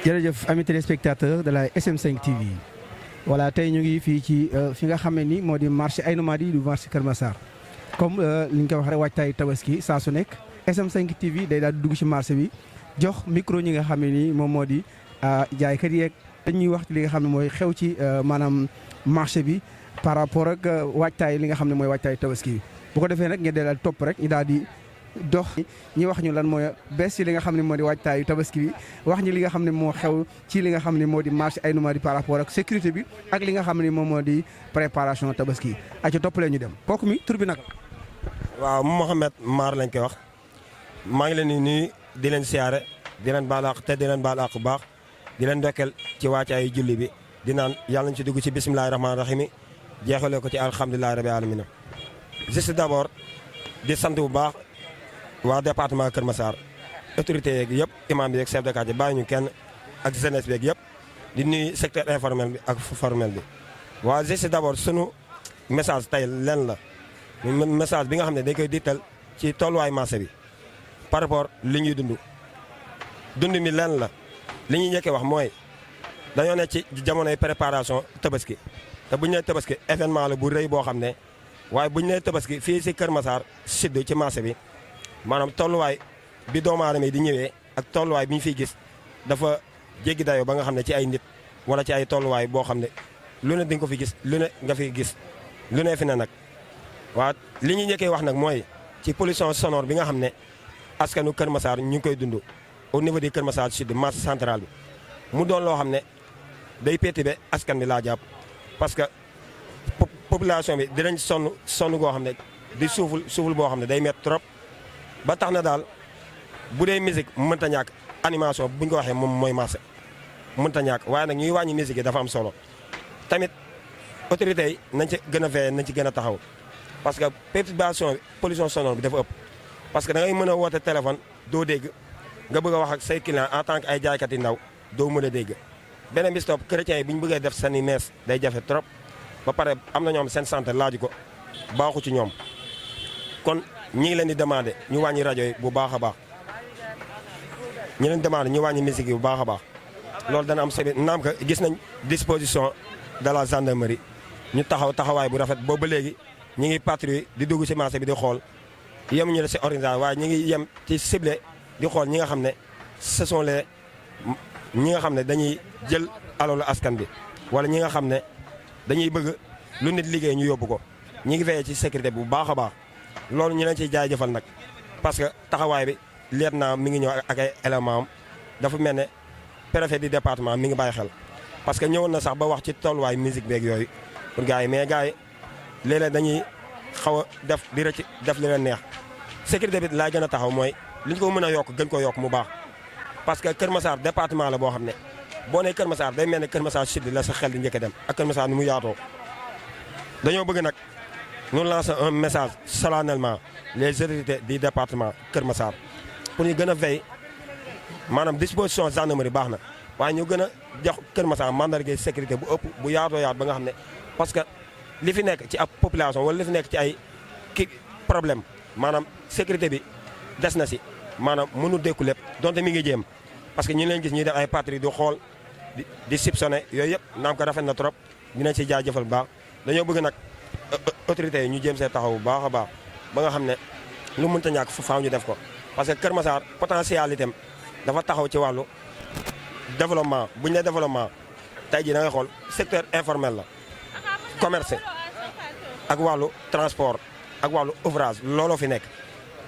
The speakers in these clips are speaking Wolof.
jërëjëf amis téléspectateurs de la SM5 TV voilà tey ñu ngi fii ci fi nga xam ne ni moo di marché Aïnou Mady du marché Kër Massar comme li ñu ko wax rek waajtaay tabaski saa su nekk SM5 TV day daal di dugg ci marché bi jox micro ñi nga xam ne ni moom moo di jaaykat yeeg dañuy wax ci li nga xam ne mooy xew ci maanaam marché bi par rapport ak waajtaay li nga xam ne mooy waajtaay tabaski bi bu ko defee nag ngeen daal topp rek ñu daal di dox ñi wax ñu lan mooy bees ci li nga xam ne moo di waajtaayu tabaski bi wax ñi li nga xam ne moo xew ci li nga xam ne moo di marché Aïnou Mady par rapport ak sécurité bi ak li nga xam ne moom moo di préparation tabaski aca toppalee ñu dem kooku mi tur bi naka waaw Mouhamed Maar lañ koy wax maa ngi leen di nuyu di leen siyaare di leen baal àq te di leen baal àq bu baax di leen ndokkeel ci waajtaayu julli bi di naan yàlla nañ ci dugg ci bisimilahi rahmaani rahim jeexalee ko ci alhamdulilahi rabi alamina juste d'abord di sant bu baax waa département Kër Massar autorité yeeg yëpp imam bi yeeg chef de quartier bàyyi ñu kenn ak jeunesse beeg yëpp di nuyu secteur informel bi ak formel bi. waa juste d'abord sunu message tey leen la message bi nga xam ne dañ koy dittal ci tolluwaay marché bi par rapport li ñuy dund mi leen la li ñuy njëkkee wax mooy dañoo ne ci jamonoy préparation tabaski te bu ñu nee tabaski événement la bu rëy boo xam ne waaye bu ñu nee tabaski fii si Kër Massar sud ci marché bi. maanaam tolluwaay bi doomu aadama yi di ñëwee ak tolluwaay bi ñu fiy gis dafa jéggi dayoo ba nga xam ne ci ay nit wala ci ay tolluwaay boo xam ne lu ne di nga ko fi gis lu ne nga fi gis lu ne fi ne nag. waa li ñu njëkkee wax nag mooy ci pollution sonore bi nga xam ne askanu Kër Massar ñu ngi koy dund au niveau de Kër Massar sud marché central bi mu doon loo xam ne day perturber askan bi laa jàpp parce que population bi dinañ sonn goo xam ne di suuful boo xam ne day métti trop. ba tax na daal bu dee musique mënta ñàkk animation bu ñu ko waxee moom mooy marché mënta ñàkk waaye nag ñuy wàññi musique yi dafa am solo tamit autorités yi nañ ci gën a veillé nañ ci gën a taxaw parce que perturbation pollution sonore bi dafa ëpp. parce que da ngay mën a woote téléphone doo dégg nga bëgg a wax ak say client en tant que ay jaaykat yi ndaw doo mën a dégg beneen bi stop chrétiens yi bu ñu bëggee def seen i mees day jafe trop ba pare am na ñoom seen santé laaju ko baaxu ci ñoom kon. ñi ngi leen di demandé ñu wàññi rajo yi bu baax a baax ñi leen demandé ñu wàññi musique yi bu baax a baax loolu dana am solo naam ka gis nañ disposition de la gendarmerie ñu taxawaay bu rafet boobu ba léegi ñi ngi patrouille di dugg ci marché bi di xool yemuñu la ci organisation waaye ñi ngi yem ci ciblé di xool ñi nga xam ne ce sont les ñi nga xam ne dañuy jël alalu askan bi wala ñi nga xam ne dañuy bëgg lu nit liggéey ñu yóbbu ko ñi ngi veillé ci sécurité bu baax a baax. loolu ñu leen ciy jaajëfal nag parce que taxawaay bi leer naa mi ngi ñëw ak ay éléments am dafa mel ne préfet du département mi ngi bàyyi xel. parce que ñëwoon na sax ba wax ci tolluwaay musique beeg yooyu pour gars yi mais gars yi léeg-léeg dañuy xaw a def li leen neex sécurité bi laay gën a taxaw mooy li ñu ko mën a yokk gën ko yokk mu baax. parce que Kër Massar département la boo xam ne boo nee Kër Massar day mel ne Kër Massar sud la sa xel di njëkk a dem ak Kër Massar ni mu yaatoo dañoo bëgg nag. Nous lançons un message solennellement les autorités du département Kër Massar pour ñu gën a veiller maanaam disposition gendarmerie baax na waaye ñu gën a jox Kër Massar mandarga sécurité bu ëpp bu yaatoo yaat ba nga xam ne parce que li fi nekk ci ab population wala li fi nekk ci ay problème maanaam sécurité bi des na si maanaam mënu dékku lépp donte mi ngi jéem parce que ñu leen gis ñuy def ay patrouille di xool di soupçonné yooyu yëpp naam ko rafet na trop dinañ si jaajëfal bu baax dañoo bëgg nag. autorités yi ñu jéem see taxaw bu baax a baax ba nga xam ne lu mënta ñàkk faaw ñu def ko parce que Kër Massar potentialité am dafa taxaw ci wàllu développement bu ñu nee développement tey jii da ngay xool secteur informel la commerce ak wàllu transport ak wàllu ouvrage looloo fi nekk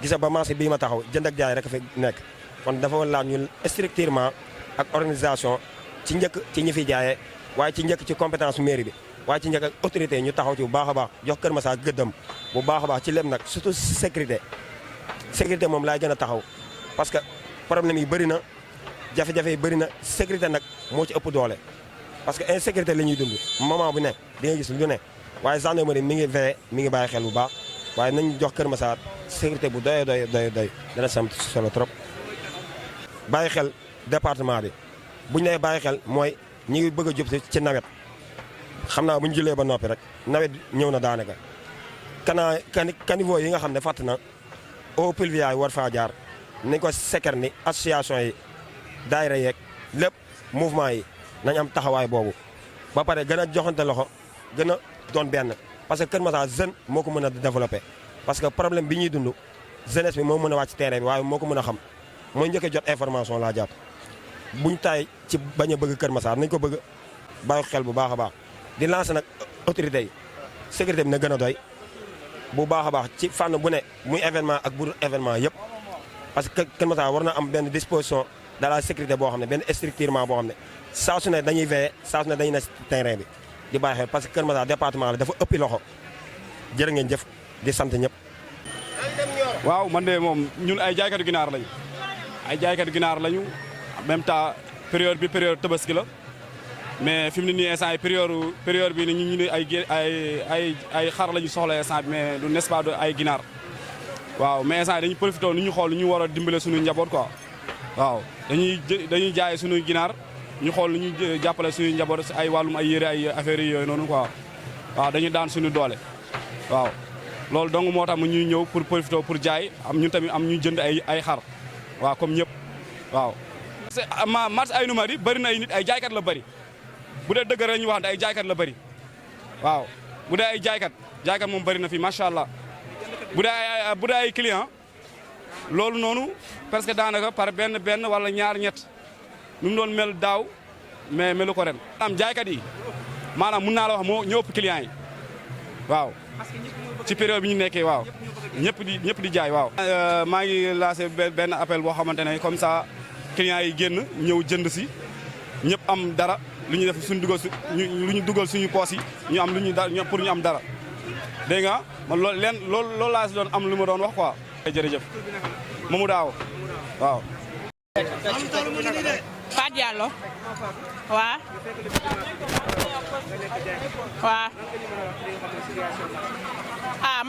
gisa ba marché bii ma taxaw jënd ak jaay rek fi nekk kon dafa laaj ñu strictement ak organisation ci njëkk ci ñi fi jaayee waaye ci njëkk ci compétence mairie bi waaye ci njëkk ak autorité ñu taxaw ci bu baax a baax jox Kër Massar gëddam bu baax a baax ci lem nag surtout sécurité moom laay gën a taxaw parce que problème yi bëri na jafe-jafe yi bëri na sécurité nag moo ci ëpp doole parce que insécurité la ñuy dund moment bu ne di nga gis lu ne waaye gendarmerie mi ngi veillé mi ngi bàyyi xel bu baax waaye nañ jox Kër Massar sécurité bu doy dana sam solo trop bàyyi xel département bi bu ñu nee bàyyi xel mooy ñi ngi bëgg a jub ci nawet xam naa bu ñu jëlee ba noppi rek nawet ñëw na daanaka caniveau yi nga xam ne fàtt na eau pluviale yi war faa jaar nañ ko seker ni association yi daayira yeeg lépp mouvement yi nañ am taxawaay boobu ba pare gën a joxante loxo gën a doon benn parce que Kër Massar jeune moo ko mën a développé parce que problème bi ñuy dund jeunesse bi moo mën a wàcc terrain bi waaye moo ko mën a xam mooy njëkk a jot information laa jàpp buñ taay ci bañ a bëgg Kër Massar nañ ko bëgg bàyyi xel bu baax a baax di lancer nag autorité yi sécurité bi na gën a doy bu baax a baax ci fànn bu ne muy événement ak bu événement yëpp parce que Kër Massar war na am benn disposition de la sécurité boo xam ne benn structurement boo xam ne saa su ne dañuy veiller saa su ne dañuy ne terrain bi di bàyyi xel parce que Kër Massar département la dafa ëppi loxo jërë ngeen jëf di sant ñëpp. waaw man de moom ñun ay jaaykatu ginaar lañu ay jaaykatu ginaar lañu en même temps période bi période tabaski la mais fi mu ne nii instant yi période bi ni ñu ne ay xar la ñu soxla instant bi mais du n'est-ce pas ay ginaar waaw mais instant yi dañuy profité nu ñu xool nu ñu war a dimbale suñu njaboot quoi waaw dañuy jaay suñuy ginaar ñu xool nu ñu jàppale suñu njaboot ay wàllum ay yére ay affaires yooyu noonu quoi waaw dañuy daan suñu doole waaw loolu donc moo tax mu ñuy ñëw pour profité pour jaay am ñun tamit am ñuy jënd ay xar waaw comme ñëpp waaw. parce que marché Aynou Mady bëri na ay nit ay jaaykat la bëri bu dee dëgg rek ñu waxante ay jaaykat la bëri waaw bu dee ay jaaykat moom bëri na fi macha allah bu dee ay client loolu noonu parce que daanaka par benn wala ñaar ñett nu mu doon mel daaw mais melu ko ren. am jaaykat yi maanaam mun naa la wax moo ñoo ëpp client yi waaw. ci période bi ñu nekkee waaw ñëpp di jaay waaw. maa ngi lancé benn appel boo xamante ne comme ça clients yi génn ñëw jënd si ñëpp am dara lu ñu def suñu dugal lu ñu dugal suñu poos yi ñu am lu ñu pour ñu am dara dégg nga man loolu laa si doon am lu ma doon wax quoi. jërëjëf Mamadou Daaw waaw. Fatou Diallo waaw. waaw.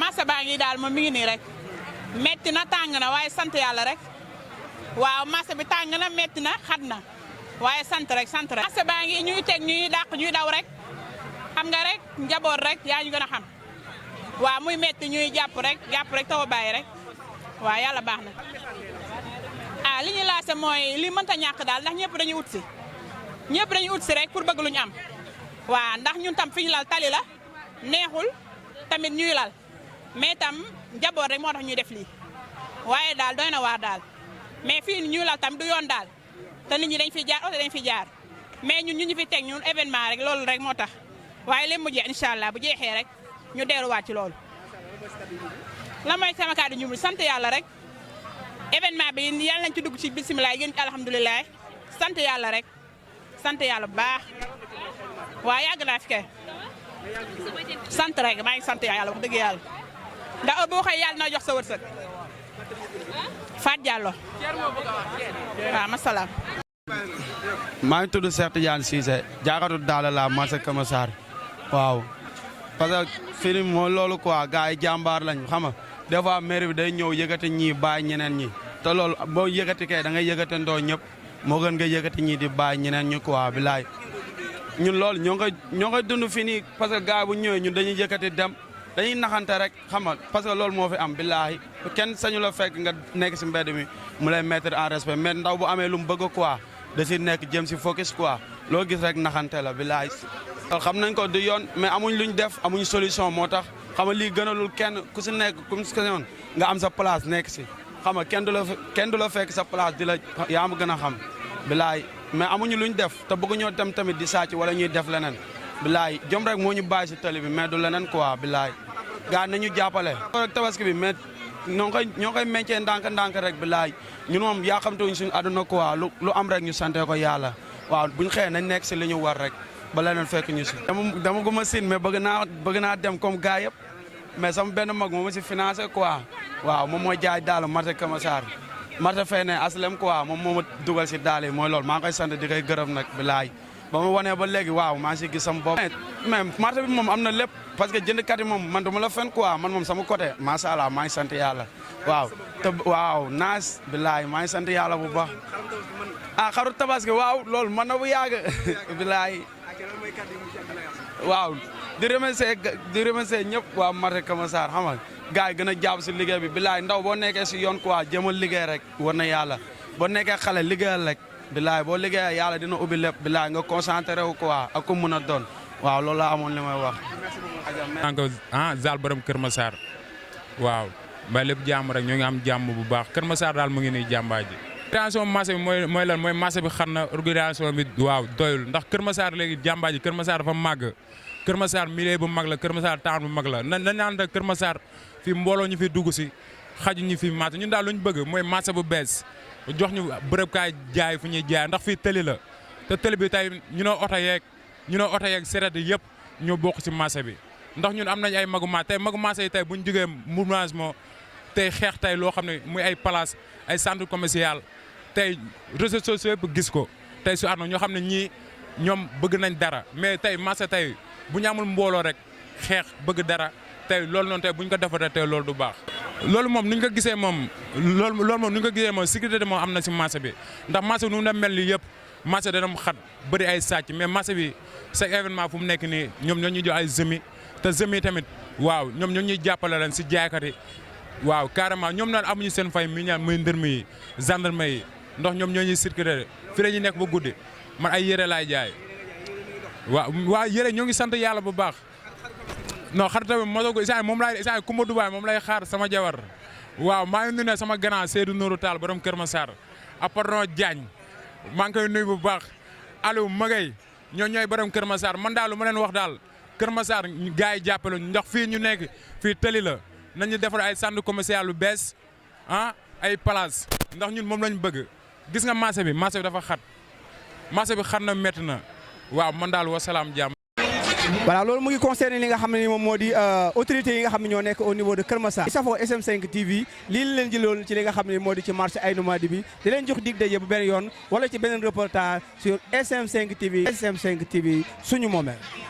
marché baa ngi daal moom mi ngi nii rek metti na tàng na waaye sant yàlla rek waaw marché bi tàng na metti na xat na waaye sant rek. marché baa ngi ñuy teg ñuy dàq ñuy daw rek xam nga rek njaboot rek yaa ñu gën a xam waaw muy metti ñuy jàpp rek taw a bàyyi rek waaw yàlla baax na. li ñuy laase mooy li mënta ñàkk daal ndax ñëpp dañuy ut si rek pour bëgg lu ñu am waaw ndax ñun tam fi ñu lal tali la neexul tamit ñuy lal mais tam njaboot rek moo tax ñuy def lii waaye daal doy na waar daal mais fii ñuy lal tam du yoon daal te nit ñi dañ fi jaar oto dañ fi jaar mais ñun ñu fi teg ñun événement rek loolu rek moo tax waaye lépp mu jeex incha allah bu jeexee rek ñu delluwaat ci loolu. la mooy sama kàddu ñu sant yàlla rek événement bi yàlla nañ ci dugg ci bisimilah gën ci alhamdulilah sant yàlla rek sant yàlla bu baax waaw yàgg naa fi kay. sant rek maa ngi sant yàlla wax dëgg yàlla ndax boo xëy yàlla na jox sa wërsëg Fatou Diallo waaw masalaam. maa ngi tudd Cheikh Tidiane Cissé jaakatu daal la marché Kër Massar waaw parce que fii mooy loolu quoi gars yi jàmbaar lañ xam nga des fois maire bi day ñëw yëkkati ñii bàyyi ñeneen ñi te loolu boo yëkkati kay da ngay yëkkati ndoo ñëpp moo gën nga yëkkati ñii di bàyyi ñeneen ñi quoi bilaay ñun loolu ñoo koy dund fii nii parce que gars bu ñëwee ñun dañuy yëkkati dem dañuy naxante rek xam nga parce que loolu moo fi am billaahi kenn sañu la fekk nga nekk si mbedd mi mu lay mettre en respect mais ndaw bu amee lu mu bëgg quoi da si nekk jëm si focus quoi loo gis rek naxante la billaahi xam nañ ko du yoon mais amuñ luñ def amuñ solution moo tax xam nga lii gënalul kenn ku si nekk ku si yoon nga am sa place nekk si xam nga kenn du la fekk sa place di la yaa ma gën a xam billaahi mais amuñu luñ def te bëgg ñoo dem tamit di sàcc wala ñuy def leneen bilaay jom rek moo ñu bàyyi si tali bi mais du leneen quoi bilaay gaa nañu jàppale rek tabaski bi mais ñoo koy meñcee ndànk rek bilaay ñun moom yaa xamtewuñ suñu àdduna quoi lu am rek ñu sante ko yàlla waaw buñ xëyee nañ nekk si li ñu war rek ba leneen fekk ñu si dama guma sin mais bëgg naa dem comme gaa yëpp mais sama benn mag moo ma si financé quoi waaw moom mooy jaay daal marché Kër Massar marché fee ne aslem quoi moom moo ma dugal si daal yi mooy loolu maa ngi koy sant di koy gërëm nag bilaay ba ma wanee ba léegi waaw maa ngi si gis sama bopp mais marché bi moom am na lépp parce que jëndkat yi moom man duma la fen quoi man moom sama côté macha allah maa ngi sant yàlla waaw te waaw naas bilaay maa ngi sant yàlla bu baax xaru tabaski waaw loolu mën na bu yàgg bilaay waaw di remercier ñëpp waa marché Kër Massar xam nga gars yi gën a jàpp si liggéey bi bilaay ndaw boo nekkee si yoon quoi jëmal liggéey rek war na yàlla boo nekkee xale liggéeyal rek bilaay boo liggéeyee yàlla dina ubbi lépp bilaay nga concentré wu quoi ak ku mun a doon waaw loolu laa amoon li may wax. Zal borom Kër Massar waaw mbay lépp jàmm rek ñoo ngi am jàmm bu baax Kër Massar daal mu ngi nii jàmbaay ji. organisation marché bi mooy lan mooy marché bi xam na organisation bi waaw doyul ndax Kër Massar léegi jàmbaay ji Kër Massar dafa màgg Kër Massar milieu bu mag la Kër Massar taan bu mag la nañ naan Kër Massar fii mbooloo ñu fi dugg si xaju ñu fi marché ñun daal lu ñu bëgg mooy marché bu bees jox ñu bërëb kaay jaay fu ñuy jaay ndax fii tëli la te tëli bi tey ñu ne oto yeeg sereet yëpp ñoo bokk si marché bi ndax ñun am nañ ay magu marché tey magu marché yi tey bu ñu jógee mouvement tey xeex tey loo xam ne muy ay place ay centre commercial tey réseaux sociaux yëpp gis ko tey su ànd ñoo xam ne ñii ñoom bëgg nañ dara mais tey marché tey bu ñu amul mbooloo rek xeex bëgg dara tey loolu noonu tey bu ñu ko defaree tey loolu du baax. loolu moom ni ñu ko gisee moom loolu moom ni ñu ko gisee moom sécurité moom am na si marché bi ndax marché bi nu mu mel nii yëpp marché dana mu xat bëri ay sàcc mais marché bi chaque événement fu mu nekk nii ñoom ñoo ñuy jox ay zemi te zemi tamit waaw ñoom ñoo ñuy jàppale leen si jaaykat yi waaw carrément ñoom naan amuñu seen fay mi ñaan muy ndërmi yi gendarme yi ndax ñoom ñoo ñuy circuler fi la ñuy nekk ba guddi man ay yére laay jaay waaw yére ñoo ngi sant yàlla bu baax non xar tamit moo ko isaan moom laay isaan Kumba Dubaay moom lay xaar sama jabar waaw maa ngi nuyu ne sama grand Seydou Nourou Tall borom Kër Massar appartenant Diagne maa ngi koy nuyu bu baax Aliou Magay ñooy borom Kër Massar man daal lu ma leen wax daal Kër Massar gars yi jàppale ndax fii ñu nekk fii tëli la nañu defar ay centre commercial lu bees ay place ndax ñun moom lañ bëgg gis nga marché bi dafa xat marché bi xat na métti na waaw man daal wasalaam jàmm. voilà loolu mu ngi concerné li nga xam ne ni moom moo di autorités yi nga xam ne ñoo nekk au niveau de Kër Massar. safoo SM5 TV lii la leen jëloon ci li nga xam ne moo di ci marché Aïnou Mady bi di leen jox dig daje bu benn yoon wala ci beneen reportage sur SM5 TV. SM5 TV suñu moomeel.